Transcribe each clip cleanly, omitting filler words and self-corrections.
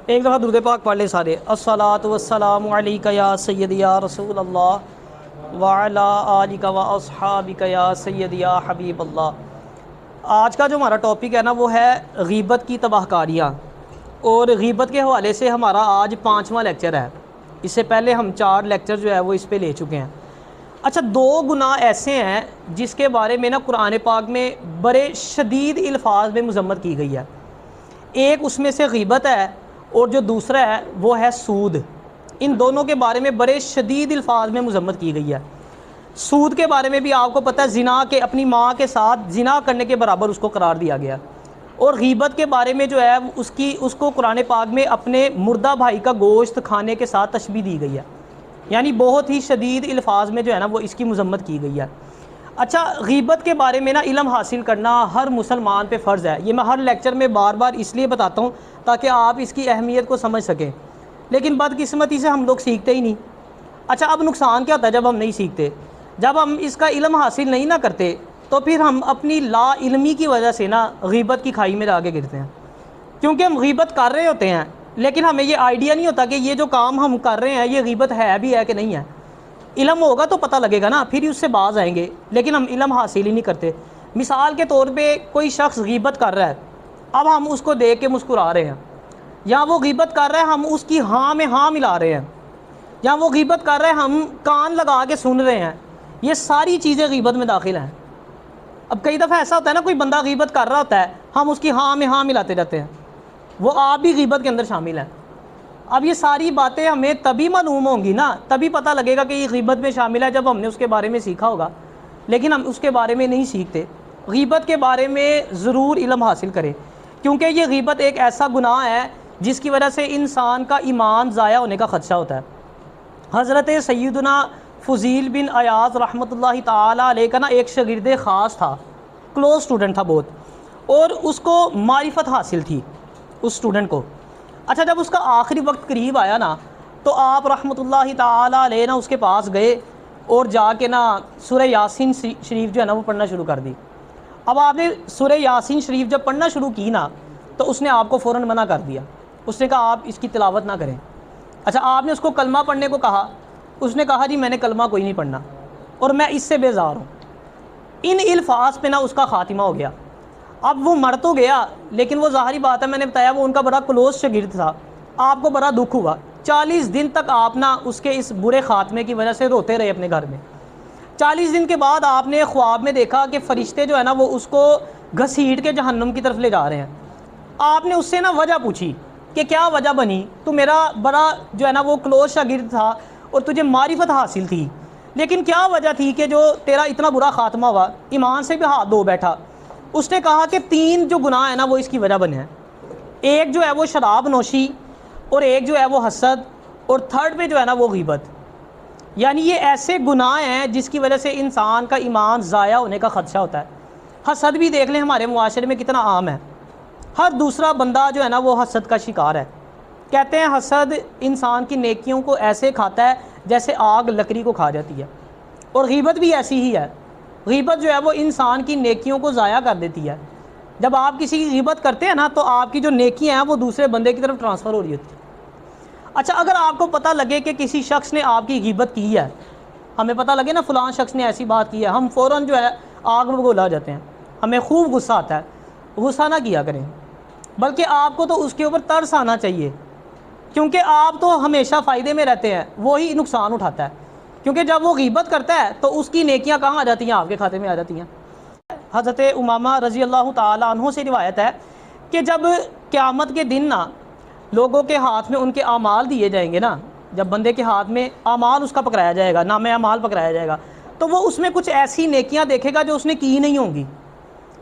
ایک دفعہ درود پاک پڑھ لیں سارے۔ الصلاۃ والسلام علیک یا سیدی یا رسول اللہ وعلی آلک و اصحابک یا سیدی یا حبیب اللہ۔ آج کا جو ہمارا ٹاپک ہے نا وہ ہے غیبت کی تباہ کاریاں، اور غیبت کے حوالے سے ہمارا آج 5واں لیکچر ہے۔ اس سے پہلے ہم 4 لیکچر جو ہے وہ اس پہ لے چکے ہیں۔ اچھا، 2 گناہ ایسے ہیں جس کے بارے میں نا قرآن پاک میں بڑے شدید الفاظ میں مذمت کی گئی ہے۔ ایک اس میں سے غیبت ہے، اور جو دوسرا ہے وہ ہے سود۔ ان دونوں کے بارے میں بڑے شدید الفاظ میں مذمت کی گئی ہے۔ سود کے بارے میں بھی آپ کو پتہ ہے، زنا کے اپنی ماں کے ساتھ زنا کرنے کے برابر اس کو قرار دیا گیا، اور غیبت کے بارے میں جو ہے اس کو قرآن پاک میں اپنے مردہ بھائی کا گوشت کھانے کے ساتھ تشبیہ دی گئی ہے۔ یعنی بہت ہی شدید الفاظ میں جو ہے نا وہ اس کی مذمت کی گئی ہے۔ اچھا، غیبت کے بارے میں نا علم حاصل کرنا ہر مسلمان پہ فرض ہے۔ یہ میں ہر لیکچر میں بار بار اس لیے بتاتا ہوں تاکہ آپ اس کی اہمیت کو سمجھ سکیں، لیکن بدقسمتی سے ہم لوگ سیکھتے ہی نہیں۔ اچھا، اب نقصان کیا ہوتا ہے جب ہم نہیں سیکھتے؟ جب ہم اس کا علم حاصل نہیں نہ کرتے تو پھر ہم اپنی لا علمی کی وجہ سے نا غیبت کی کھائی میں جا کے گرتے ہیں، کیونکہ ہم غیبت کر رہے ہوتے ہیں لیکن ہمیں یہ آئیڈیا نہیں ہوتا کہ یہ جو کام ہم کر رہے ہیں یہ غیبت ہے بھی ہے کہ نہیں ہے۔ علم ہوگا تو پتہ لگے گا نا، پھر ہی اس سے باز آئیں گے، لیکن ہم علم حاصل ہی نہیں کرتے۔ مثال کے طور پہ کوئی شخص غیبت کر رہا ہے، اب ہم اس کو دیکھ کے مسکرا رہے ہیں، یا وہ غیبت کر رہا ہے ہم اس کی ہاں میں ہاں ملا رہے ہیں، یا وہ غیبت کر رہا ہے ہم کان لگا کے سن رہے ہیں، یہ ساری چیزیں غیبت میں داخل ہیں۔ اب کئی دفعہ ایسا ہوتا ہے نا، کوئی بندہ غیبت کر رہا ہوتا ہے، ہم اس کی ہاں میں ہاں ملاتے رہتے ہیں، وہ آپ بھی غیبت کے اندر شامل ہیں۔ اب یہ ساری باتیں ہمیں تبھی معلوم ہوں گی نا، تبھی پتہ لگے گا کہ یہ غیبت میں شامل ہے جب ہم نے اس کے بارے میں سیکھا ہوگا، لیکن ہم اس کے بارے میں نہیں سیکھتے۔ غیبت کے بارے میں ضرور علم حاصل کریں، کیونکہ یہ غیبت ایک ایسا گناہ ہے جس کی وجہ سے انسان کا ایمان ضائع ہونے کا خدشہ ہوتا ہے۔ حضرت سیدنا فضیل بن عیاض رحمۃ اللہ تعالی علیہ کا نا ایک شاگرد خاص تھا، کلوز اسٹوڈنٹ تھا بہت، اور اس کو معرفت حاصل تھی اس اسٹوڈنٹ کو۔ اچھا، جب اس کا آخری وقت قریب آیا نا تو آپ رحمۃ اللہ تعالی علیہ نا اس کے پاس گئے اور جا کے نا سورہ یاسین شریف جو ہے نا وہ پڑھنا شروع کر دی۔ اب آپ نے سورہ یاسین شریف جب پڑھنا شروع کی نا تو اس نے آپ کو فوراً منع کر دیا، اس نے کہا آپ اس کی تلاوت نہ کریں۔ اچھا، آپ نے اس کو کلمہ پڑھنے کو کہا، اس نے کہا جی میں نے کلمہ کوئی نہیں پڑھنا اور میں اس سے بیزار ہوں۔ ان الفاظ پہ نا اس کا خاتمہ ہو گیا۔ اب وہ مر تو گیا، لیکن وہ ظاہری بات ہے، میں نے بتایا وہ ان کا بڑا کلوز شاگرد تھا، آپ کو بڑا دکھ ہوا۔ 40 دن تک آپ نا اس کے اس برے خاتمے کی وجہ سے روتے رہے اپنے گھر میں۔ 40 دن کے بعد آپ نے خواب میں دیکھا کہ فرشتے جو ہے نا وہ اس کو گھسیٹ کے جہنم کی طرف لے جا رہے ہیں۔ آپ نے اس سے نا وجہ پوچھی کہ کیا وجہ بنی، تو میرا بڑا جو ہے نا وہ کلوز شاگرد تھا اور تجھے معرفت حاصل تھی، لیکن کیا وجہ تھی کہ جو تیرا اتنا برا خاتمہ ہوا؟ ایمان سے بھی ہاتھ دھو بیٹھا۔ اس نے کہا کہ 3 جو گناہ ہیں نا وہ اس کی وجہ بنے ہیں۔ ایک جو ہے وہ شراب نوشی، اور ایک جو ہے وہ حسد، اور تھرڈ پہ جو ہے نا وہ غیبت۔ یعنی یہ ایسے گناہ ہیں جس کی وجہ سے انسان کا ایمان ضائع ہونے کا خدشہ ہوتا ہے۔ حسد بھی دیکھ لیں ہمارے معاشرے میں کتنا عام ہے، ہر دوسرا بندہ جو ہے نا وہ حسد کا شکار ہے۔ کہتے ہیں حسد انسان کی نیکیوں کو ایسے کھاتا ہے جیسے آگ لکڑی کو کھا جاتی ہے، اور غیبت بھی ایسی ہی ہے۔ غیبت جو ہے وہ انسان کی نیکیوں کو ضائع کر دیتی ہے۔ جب آپ کسی کی غیبت کرتے ہیں نا تو آپ کی جو نیکیاں ہیں وہ دوسرے بندے کی طرف ٹرانسفر ہو رہی ہوتی ہیں۔ اچھا، اگر آپ کو پتہ لگے کہ کسی شخص نے آپ کی غیبت کی ہے، ہمیں پتہ لگے نا فلاں شخص نے ایسی بات کی ہے، ہم فوراً جو ہے آگ میں گولا جاتے ہیں، ہمیں خوب غصہ آتا ہے۔ غصہ نہ کیا کریں، بلکہ آپ کو تو اس کے اوپر ترس آنا چاہیے، کیونکہ آپ تو ہمیشہ فائدے میں رہتے ہیں، وہی نقصان اٹھاتا ہے، کیونکہ جب وہ غیبت کرتا ہے تو اس کی نیکیاں کہاں آ جاتی ہیں؟ آپ کے کھاتے میں آ جاتی ہیں۔ حضرت امامہ رضی اللہ تعالی عنہ سے روایت ہے کہ جب قیامت کے دن نا لوگوں کے ہاتھ میں ان کے اعمال دیے جائیں گے نا، جب بندے کے ہاتھ میں اعمال اس کا پکڑایا جائے گا، نامہ اعمال پکڑایا جائے گا، تو وہ اس میں کچھ ایسی نیکیاں دیکھے گا جو اس نے کی نہیں ہوں گی۔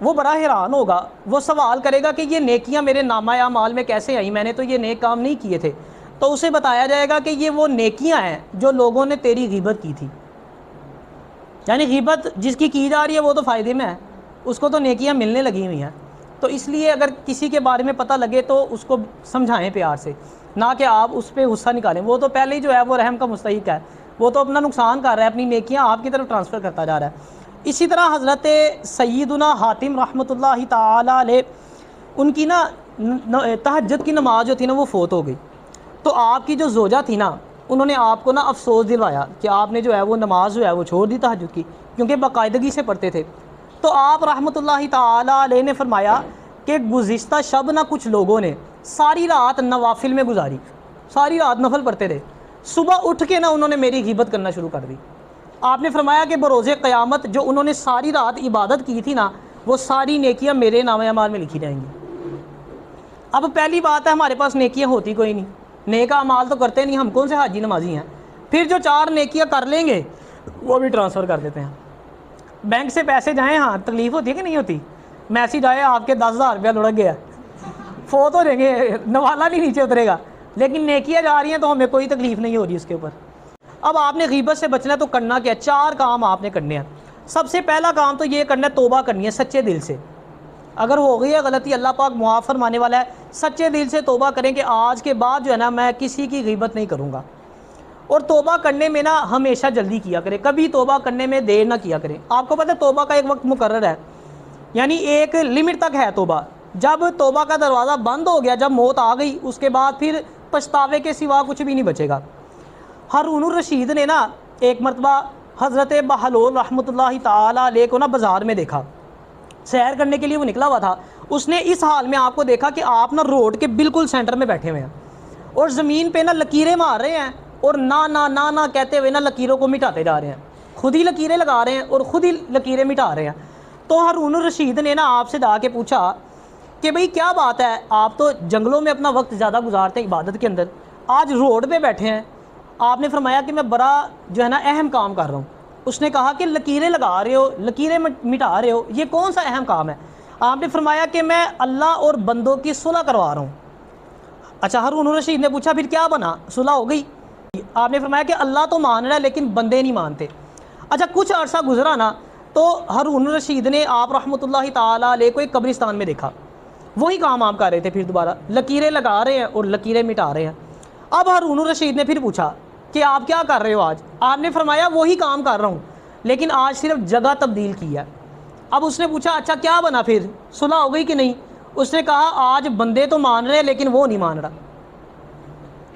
وہ بڑا حیران ہوگا، وہ سوال کرے گا کہ یہ نیکیاں میرے نامہ اعمال میں کیسے آئیں؟ میں نے تو یہ نیک کام نہیں کیے تھے۔ تو اسے بتایا جائے گا کہ یہ وہ نیکیاں ہیں جو لوگوں نے تیری غیبت کی تھی۔ یعنی غیبت جس کی جا رہی ہے وہ تو فائدے میں ہے، اس کو تو نیکیاں ملنے لگی ہوئی ہیں۔ تو اس لیے اگر کسی کے بارے میں پتہ لگے تو اس کو سمجھائیں پیار سے، نہ کہ آپ اس پہ غصہ نکالیں۔ وہ تو پہلے ہی جو ہے وہ رحم کا مستحق ہے، وہ تو اپنا نقصان کر رہا ہے، اپنی نیکیاں آپ کی طرف ٹرانسفر کرتا جا رہا ہے۔ اسی طرح حضرت سیدنا حاتم رحمۃ اللہ تعالی علیہ، ان کی نا تہجد کی نماز جو تھی نا وہ فوت ہو گئی، تو آپ کی جو زوجہ تھی نا انہوں نے آپ کو نا افسوس دلوایا کہ آپ نے جو ہے وہ نماز جو ہے وہ چھوڑ دی تہجد کی، کیونکہ باقاعدگی سے پڑھتے تھے۔ تو آپ رحمۃ اللہ تعالی علیہ نے فرمایا کہ گزشتہ شب نہ کچھ لوگوں نے ساری رات نوافل میں گزاری، ساری رات نفل پڑھتے رہے، صبح اٹھ کے نا انہوں نے میری غیبت کرنا شروع کر دی۔ آپ نے فرمایا کہ بروز قیامت جو انہوں نے ساری رات عبادت کی تھی نا وہ ساری نیکیاں میرے نام اعمال میں لکھی جائیں گی۔ اب پہلی بات ہے ہمارے پاس نیکیاں ہوتی کوئی نہیں، نیک اعمال تو کرتے نہیں، ہم کون سے حاجی نمازی ہیں، پھر جو 4 نیکیاں کر لیں گے وہ بھی ٹرانسفر کر دیتے ہیں۔ بینک سے پیسے جائیں، ہاں تکلیف ہوتی ہے کہ نہیں ہوتی، میسیج آئے آپ کے 10,000 روپیہ لڑک گیا، فوت ہو جائیں گے، نوالا نہیں نیچے اترے گا، لیکن نیکیاں جا رہی ہیں تو ہمیں کوئی تکلیف نہیں ہو رہی اس کے اوپر۔ اب آپ نے غیبت سے بچنا ہے تو کرنا کیا؟ 4 کام آپ نے کرنے ہیں۔ سب سے پہلا کام تو یہ کرنا ہے، توبہ کرنی ہے سچے دل سے۔ اگر ہو گئی ہے غلطی اللہ پاک معاف فرمانے والا ہے، سچے دل سے توبہ کریں کہ آج کے بعد جو ہے نا میں کسی کی غیبت نہیں کروں گا۔ اور توبہ کرنے میں نا ہمیشہ جلدی کیا کریں، کبھی توبہ کرنے میں دیر نہ کیا کریں۔ آپ کو پتہ ہے توبہ کا ایک وقت مقرر ہے، یعنی ایک لمٹ تک ہے توبہ، جب توبہ کا دروازہ بند ہو گیا، جب موت آ گئی، اس کے بعد پھر پچھتاوے کے سوا کچھ بھی نہیں بچے گا۔ ہارون الرشید نے نا ایک مرتبہ حضرت بہلول رحمۃ اللہ تعالی علیہ کو نا بازار میں دیکھا، سیر کرنے کے لیے وہ نکلا ہوا تھا، اس نے اس حال میں آپ کو دیکھا کہ آپ نا روڈ کے بالکل سینٹر میں بیٹھے ہوئے ہیں اور زمین پہ نا لکیریں مار رہے ہیں، اور نہ کہتے ہوئے نا لکیروں کو مٹاتے جا رہے ہیں، خود ہی لکیریں لگا رہے ہیں اور خود ہی لکیریں مٹا رہے ہیں۔ تو ہارون الرشید نے نا آپ سے جا کے پوچھا کہ بھئی کیا بات ہے، آپ تو جنگلوں میں اپنا وقت زیادہ گزارتے ہیں عبادت کے اندر، آج روڈ پہ بیٹھے ہیں؟ آپ نے فرمایا کہ میں بڑا جو ہے نا اہم کام کر رہا ہوں۔ اس نے کہا کہ لکیریں لگا رہے ہو، لکیریں مٹا رہے ہو، یہ کون سا اہم کام ہے؟ آپ نے فرمایا کہ میں اللہ اور بندوں کی صلح کروا رہا ہوں۔ اچھا، ہارون الرشید نے پوچھا پھر کیا بنا، صلح ہو گئی؟ آپ نے فرمایا کہ اللہ تو مان رہا ہے لیکن بندے نہیں مانتے۔ اچھا، کچھ عرصہ گزرا نا تو ہارون الرشید نے آپ رحمۃ اللہ تعالی علیہ کو ایک قبرستان میں دیکھا، وہی کام آپ کر رہے تھے، پھر دوبارہ لکیریں لگا رہے ہیں اور لکیریں مٹا رہے ہیں۔ اب ہارون الرشید نے پھر پوچھا کہ آپ کیا کر رہے ہو آج؟ آپ نے فرمایا وہی کام کر رہا ہوں لیکن آج صرف جگہ تبدیل کی ہے۔ اب اس نے پوچھا اچھا کیا بنا، پھر صلح ہو گئی کہ نہیں؟ اس نے کہا آج بندے تو مان رہے ہیں لیکن وہ نہیں مان رہا۔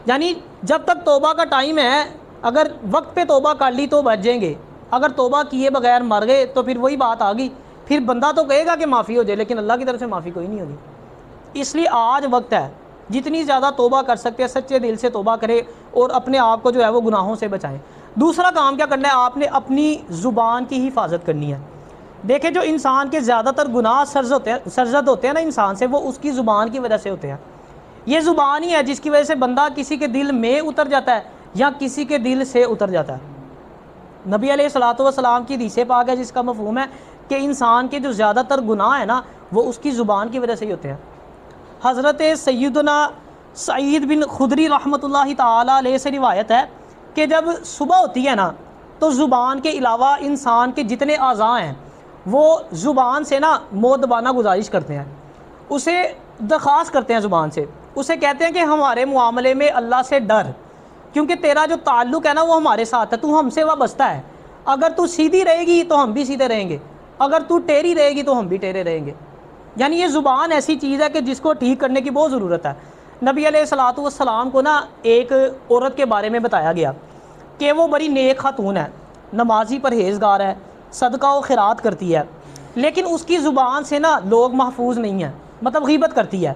یعنی جب تک توبہ کا ٹائم ہے، اگر وقت پہ توبہ کر لی تو بچ جائیں گے، اگر توبہ کیے بغیر مر گئے تو پھر وہی بات آ گئی، پھر بندہ تو کہے گا کہ معافی ہو جائے لیکن اللہ کی طرف سے معافی کوئی نہیں ہوگی۔ اس لیے آج وقت ہے، جتنی زیادہ توبہ کر سکتے ہیں سچے دل سے توبہ کرے اور اپنے آپ کو جو ہے وہ گناہوں سے بچائیں۔ دوسرا کام کیا کرنا ہے، آپ نے اپنی زبان کی حفاظت کرنی ہے۔ دیکھیں جو انسان کے زیادہ تر گناہ سرزد ہوتے ہیں نا انسان سے، وہ اس کی زبان کی وجہ سے ہوتے ہیں۔ یہ زبان ہی ہے جس کی وجہ سے بندہ کسی کے دل میں اتر جاتا ہے یا کسی کے دل سے اتر جاتا ہے۔ نبی علیہ الصلوۃ والسلام کی حدیث پاک ہے جس کا مفہوم ہے کہ انسان کے جو زیادہ تر گناہ ہیں نا وہ اس کی زبان کی وجہ سے ہی ہوتے ہیں۔ حضرت سیدنا سعید بن خدری رحمۃ اللہ تعالی علیہ سے روایت ہے کہ جب صبح ہوتی ہے نا تو زبان کے علاوہ انسان کے جتنے اعضاء ہیں وہ زبان سے نا مؤدبانہ گزارش کرتے ہیں، اسے درخواست کرتے ہیں زبان سے، اسے کہتے ہیں کہ ہمارے معاملے میں اللہ سے ڈر، کیونکہ تیرا جو تعلق ہے نا وہ ہمارے ساتھ ہے، تو ہم سے وابستہ ہے، اگر تو سیدھی رہے گی تو ہم بھی سیدھے رہیں گے، اگر تو ٹیڑھی رہے گی تو ہم بھی ٹیڑھے رہیں گے۔ یعنی یہ زبان ایسی چیز ہے کہ جس کو ٹھیک کرنے کی بہت ضرورت ہے۔ نبی علیہ الصلوۃ والسلام کو نا ایک عورت کے بارے میں بتایا گیا کہ وہ بڑی نیک خاتون ہے، نمازی پرہیزگار ہے، صدقہ و خیرات کرتی ہے، لیکن اس کی زبان سے نا لوگ محفوظ نہیں ہیں، مطلب غیبت کرتی ہے۔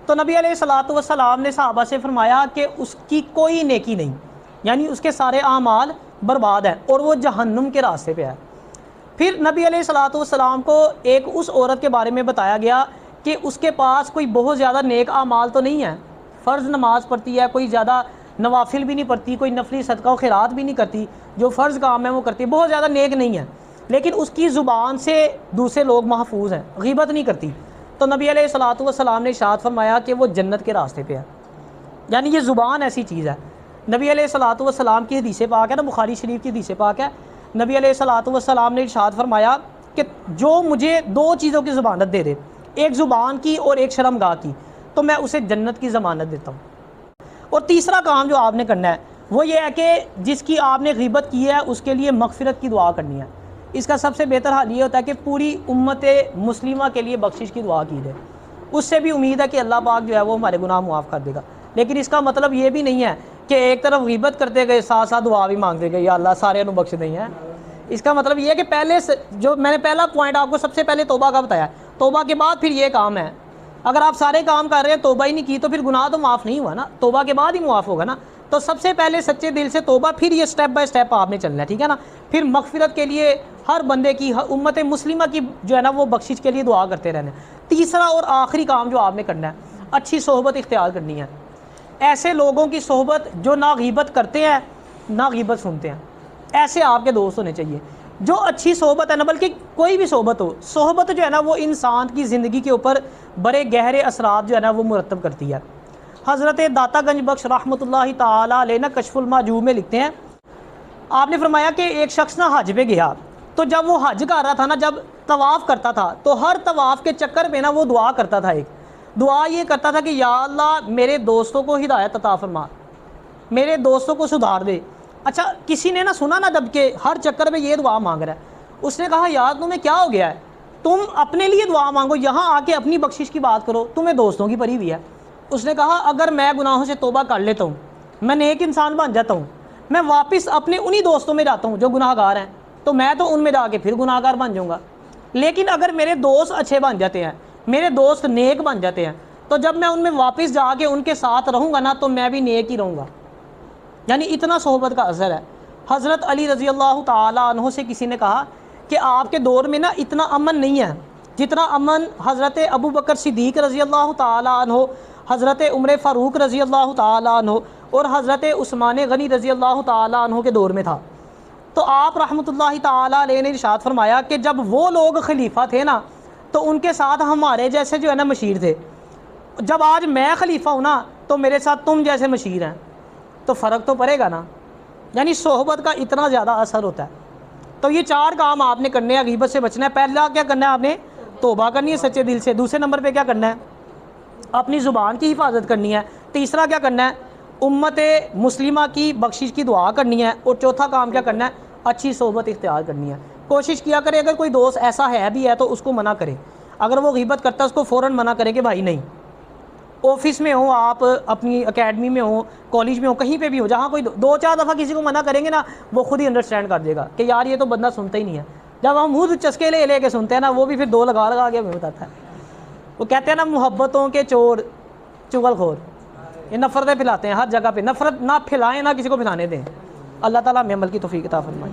تو نبی علیہ الصلوۃ والسلام نے صحابہ سے فرمایا کہ اس کی کوئی نیکی نہیں، یعنی اس کے سارے اعمال برباد ہیں اور وہ جہنم کے راستے پہ ہے۔ پھر نبی علیہ الصلوۃ والسلام کو ایک اس عورت کے بارے میں بتایا گیا کہ اس کے پاس کوئی بہت زیادہ نیک اعمال تو نہیں ہے، فرض نماز پڑھتی ہے، کوئی زیادہ نوافل بھی نہیں پڑھتی، کوئی نفلی صدقہ و خیرات بھی نہیں کرتی، جو فرض کام ہے وہ کرتی، بہت زیادہ نیک نہیں ہے، لیکن اس کی زبان سے دوسرے لوگ محفوظ ہیں، غیبت نہیں کرتی۔ تو نبی علیہ الصلوۃ والسلام نے ارشاد فرمایا کہ وہ جنت کے راستے پہ ہے۔ یعنی یہ زبان ایسی چیز ہے۔ نبی علیہ الصلوۃ والسلام کی حدیث پاک ہے نا، بخاری شریف کی حدیث پاک ہے، نبی علیہ الصلوۃ والسلام نے ارشاد فرمایا کہ جو مجھے 2 چیزوں کی ضمانت دے دے، ایک زبان کی اور ایک شرمگاہ کی، تو میں اسے جنت کی ضمانت دیتا ہوں۔ اور تیسرا کام جو آپ نے کرنا ہے وہ یہ ہے کہ جس کی آپ نے غیبت کی ہے اس کے لیے مغفرت کی دعا کرنی ہے۔ اس کا سب سے بہتر حال یہ ہوتا ہے کہ پوری امت مسلمہ کے لیے بخشش کی دعا کی جائے، اس سے بھی امید ہے کہ اللہ پاک جو ہے وہ ہمارے گناہ معاف کر دے گا۔ لیکن اس کا مطلب یہ بھی نہیں ہے کہ ایک طرف غیبت کرتے گئے ساتھ ساتھ دعا بھی مانگتے گئے یا اللہ سارے انہوں بخش دیں۔ اس کا مطلب یہ ہے کہ پہلے جو میں نے پہلا پوائنٹ آپ کو سب سے پہلے توبہ کا بتایا، توبہ کے بعد پھر یہ کام ہے۔ اگر آپ سارے کام کر رہے ہیں توبہ ہی نہیں کی تو پھر گناہ تو معاف نہیں ہوا نا، توبہ کے بعد ہی معاف ہوگا نا۔ تو سب سے پہلے سچے دل سے توبہ، پھر یہ سٹیپ بائی سٹیپ آپ نے چلنا ہے، ٹھیک ہے نا۔ پھر مغفرت کے لیے ہر بندے کی، امت مسلمہ کی جو ہے نا وہ بخشش کے لیے دعا کرتے رہنا ہے۔ تیسرا اور آخری کام جو آپ نے کرنا ہے، اچھی صحبت اختیار کرنی ہے۔ ایسے لوگوں کی صحبت جو نہ غیبت کرتے ہیں نہ غیبت سنتے ہیں، ایسے آپ کے دوست ہونے چاہیے۔ جو اچھی صحبت ہے نا، بلکہ کوئی بھی صحبت ہو، صحبت جو ہے نا وہ انسان کی زندگی کے اوپر بڑے گہرے اثرات جو ہے نا وہ مرتب کرتی ہے۔ حضرت داتا گنج بخش رحمۃ اللہ تعالیٰ علیہ نا کشف المحجوب میں لکھتے ہیں، آپ نے فرمایا کہ ایک شخص نا حج پہ گیا، تو جب وہ حج کر رہا تھا نا، جب طواف کرتا تھا تو ہر طواف کے چکر پہ نا وہ دعا کرتا تھا۔ ایک دعا یہ کرتا تھا کہ یا اللہ میرے دوستوں کو ہدایت عطا فرما، میرے دوستوں کو سدھار دے۔ اچھا کسی نے نا سنا نا جب کہ ہر چکر میں یہ دعا مانگ رہا ہے، اس نے کہا یار تمہیں کیا ہو گیا ہے، تم اپنے لیے دعا مانگو، یہاں آ کے اپنی بخشش کی بات کرو، تمہیں دوستوں کی پری ہوئی ہے۔ اس نے کہا اگر میں گناہوں سے توبہ کر لیتا ہوں، میں نیک انسان بن جاتا ہوں، میں واپس اپنے انہی دوستوں میں جاتا ہوں جو گناہ گار ہیں، تو میں تو ان میں جا کے پھر گناہ گار بن جاؤں گا۔ لیکن اگر میرے دوست اچھے بن جاتے ہیں، میرے دوست نیک بن جاتے ہیں، تو جب میں ان میں واپس جا کے ان کے ساتھ رہوں گا نا تو میں بھی نیک ہی رہوں گا۔ یعنی اتنا صحبت کا اثر ہے۔ حضرت علی رضی اللہ تعالیٰ عنہ سے کسی نے کہا کہ آپ کے دور میں نا اتنا امن نہیں ہے جتنا امن حضرت ابو بکر صدیق رضی اللہ تعالیٰ عنہ، حضرت عمر فاروق رضی اللہ تعالیٰ عنہ اور حضرت عثمان غنی رضی اللہ تعالیٰ عنہ کے دور میں تھا۔ تو آپ رحمۃ اللہ تعالیٰ علیہ نے ارشاد فرمایا کہ جب وہ لوگ خلیفہ تھے نا تو ان کے ساتھ ہمارے جیسے جو ہے نا مشیر تھے، جب آج میں خلیفہ ہوں نا تو میرے ساتھ تم جیسے مشیر ہیں، تو فرق تو پڑے گا نا۔ یعنی صحبت کا اتنا زیادہ اثر ہوتا ہے۔ تو یہ چار کام آپ نے کرنے ہیں، غیبت سے بچنا ہے۔ پہلا کیا کرنا ہے آپ نے؟ توبہ کرنی ہے سچے دل سے۔ دوسرے نمبر پہ کیا کرنا ہے؟ اپنی زبان کی حفاظت کرنی ہے۔ تیسرا کیا کرنا ہے؟ امت مسلمہ کی بخشش کی دعا کرنی ہے۔ اور چوتھا کام کیا کرنا ہے؟ اچھی صحبت اختیار کرنی ہے۔ کوشش کیا کرے اگر کوئی دوست ایسا ہے بھی ہے تو اس کو منع کرے، اگر وہ غیبت کرتا ہے اس کو فوراً منع کرے کہ بھائی نہیں۔ آفس میں ہوں آپ، اپنی اکیڈمی میں ہوں، کالج میں ہوں، کہیں پہ بھی ہو، جہاں کوئی دو چار دفعہ کسی کو منع کریں گے نا وہ خود ہی انڈرسٹینڈ کر دے گا کہ یار یہ تو بندہ سنتا ہی نہیں ہے۔ جب ہم منہ چسکے لے لے کے سنتے ہیں نا، وہ بھی پھر دو لگا لگا کے ہمیں بتاتا ہے۔ وہ کہتے ہیں نا محبتوں کے چور چغل خور، یہ نفرتیں پھیلاتے ہیں ہر جگہ پہ۔ نفرت نہ پھیلائیں نہ کسی کو پھیلانے دیں۔ اللہ تعالیٰ ہمیں عمل کی توفیق عطا فرمائے۔